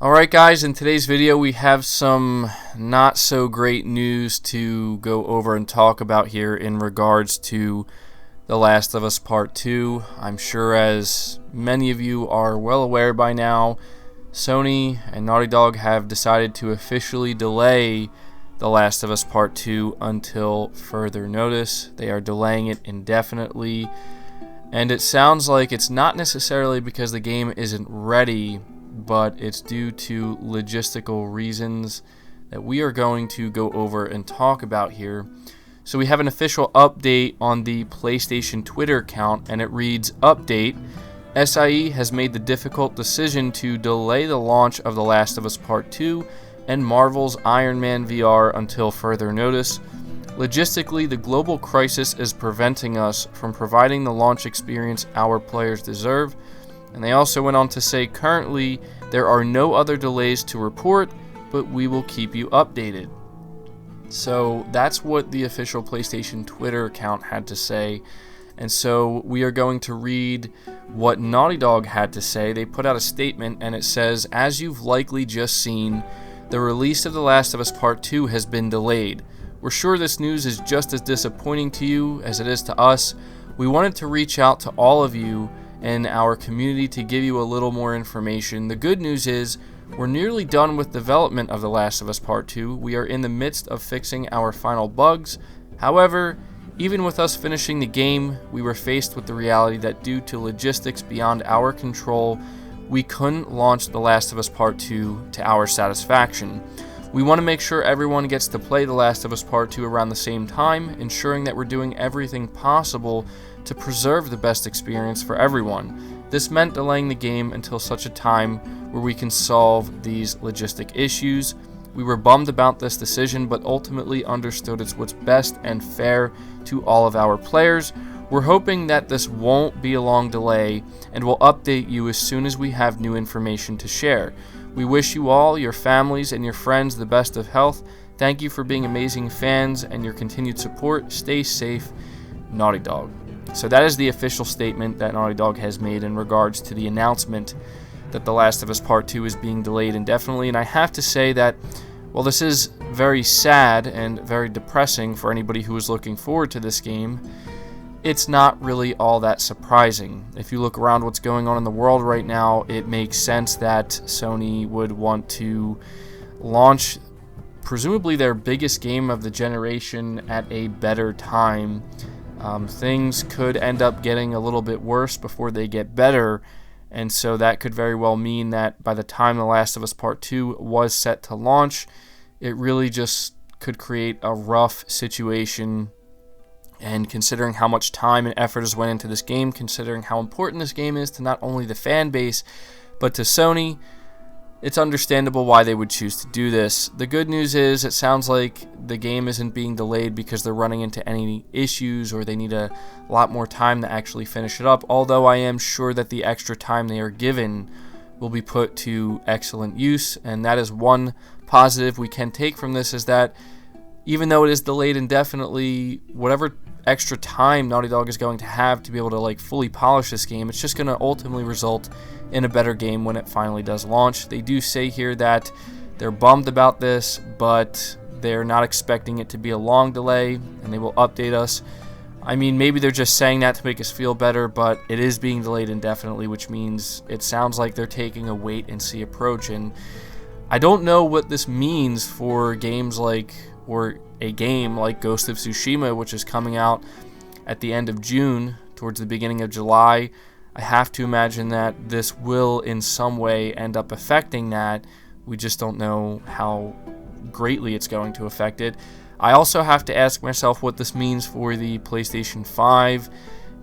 Alright guys, in today's video we have some not so great news to go over and talk about here in regards to The Last of Us Part 2. I'm sure as many of you are well aware by now, Sony and Naughty Dog have decided to officially delay The Last of Us Part 2 until further notice. They are delaying it indefinitely, and it sounds like it's not necessarily because the game isn't ready, but it's due to logistical reasons that we are going to go over and talk about here. So we have an official update on the PlayStation Twitter account, and it reads, "Update, SIE has made the difficult decision to delay the launch of The Last of Us Part 2 and Marvel's Iron Man VR until further notice. Logistically, the global crisis is preventing us from providing the launch experience our players deserve." And they also went on to say, "Currently, there are no other delays to report, but we will keep you updated." So that's what the official PlayStation Twitter account had to say. And so we are going to read what Naughty Dog had to say. They put out a statement, and it says, "As you've likely just seen, the release of The Last of Us Part 2 has been delayed. We're sure this news is just as disappointing to you as it is to us. We wanted to reach out to all of you in our community to give you a little more information. The good news is we're nearly done with development of The Last of Us Part 2. We are in the midst of fixing our final bugs. However, even with us finishing the game, we were faced with the reality that due to logistics beyond our control, we couldn't launch The Last of Us Part 2 to our satisfaction. We want to make sure everyone gets to play The Last of Us Part 2 around the same time, ensuring that we're doing everything possible to preserve the best experience for everyone. This meant delaying the game until such a time where we can solve these logistic issues. We were bummed about this decision, but ultimately understood it's what's best and fair to all of our players. We're hoping that this won't be a long delay, and we'll update you as soon as we have new information to share. We wish you all, your families, and your friends the best of health. Thank you for being amazing fans and your continued support. Stay safe, Naughty Dog." So that is the official statement that Naughty Dog has made in regards to the announcement that The Last of Us Part 2 is being delayed indefinitely. And I have to say that while this is very sad and very depressing for anybody who is looking forward to this game, it's not really all that surprising. If you look around what's going on in the world right now, it makes sense that Sony would want to launch presumably their biggest game of the generation at a better time. Things could end up getting a little bit worse before they get better, and so that could very well mean that by the time The Last of Us Part 2 was set to launch, it really just could create a rough situation. And considering how much time and effort has went into this game, considering how important this game is to not only the fan base, but to Sony, it's understandable why they would choose to do this. The good news is it sounds like the game isn't being delayed because they're running into any issues or they need a lot more time to actually finish it up, although I am sure that the extra time they are given will be put to excellent use. And that is one positive we can take from this, is that even though it is delayed indefinitely, whatever extra time Naughty Dog is going to have to be able to fully polish this game, it's just going to ultimately result in a better game when it finally does launch. They do say here that they're bummed about this, but they're not expecting it to be a long delay, and they will update us. I mean, maybe they're just saying that to make us feel better, but it is being delayed indefinitely, which means it sounds like they're taking a wait-and-see approach. And I don't know what this means for games or a game like Ghost of Tsushima, which is coming out at the end of June, towards the beginning of July. I have to imagine that this will in some way end up affecting that. We just don't know how greatly it's going to affect it. I also have to ask myself what this means for the PlayStation 5.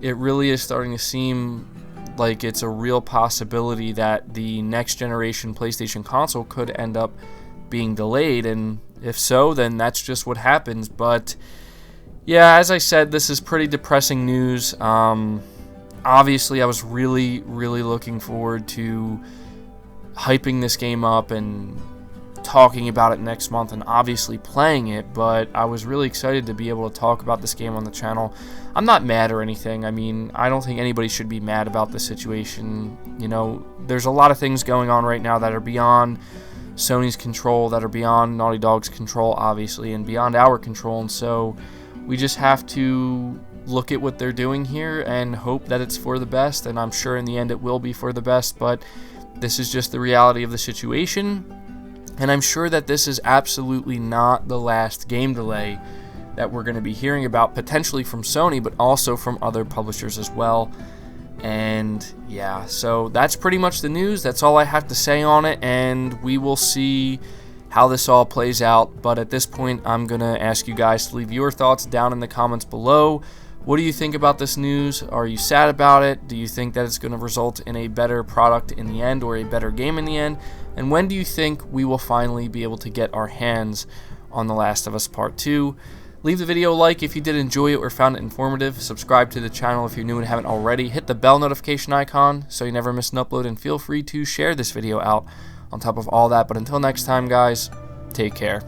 It really is starting to seem like it's a real possibility that the next generation PlayStation console could end up being delayed, and if so, then that's just what happens. But yeah, as I said, this is pretty depressing news. Obviously, I was really looking forward to hyping this game up and talking about it next month and obviously playing it, but I was really excited to be able to talk about this game on the channel. I'm not mad or anything. I mean, I don't think anybody should be mad about the situation. You know, there's a lot of things going on right now that are beyond Sony's control, that are beyond Naughty Dog's control, obviously, and beyond our control, and so we just have to look at what they're doing here and hope that it's for the best, and I'm sure in the end it will be for the best, but this is just the reality of the situation, and I'm sure that this is absolutely not the last game delay that we're going to be hearing about, potentially from Sony, but also from other publishers as well. And yeah, so that's pretty much the news. That's all I have to say on it, and we will see how this all plays out. But at this point, I'm going to ask you guys to leave your thoughts down in the comments below. What do you think about this news? Are you sad about it? Do you think that it's going to result in a better product in the end, or a better game in the end? And when do you think we will finally be able to get our hands on The Last of Us Part 2? Leave the video a like if you did enjoy it or found it informative. Subscribe to the channel if you're new and haven't already. Hit the bell notification icon so you never miss an upload, and feel free to share this video out on top of all that. But until next time, guys, take care.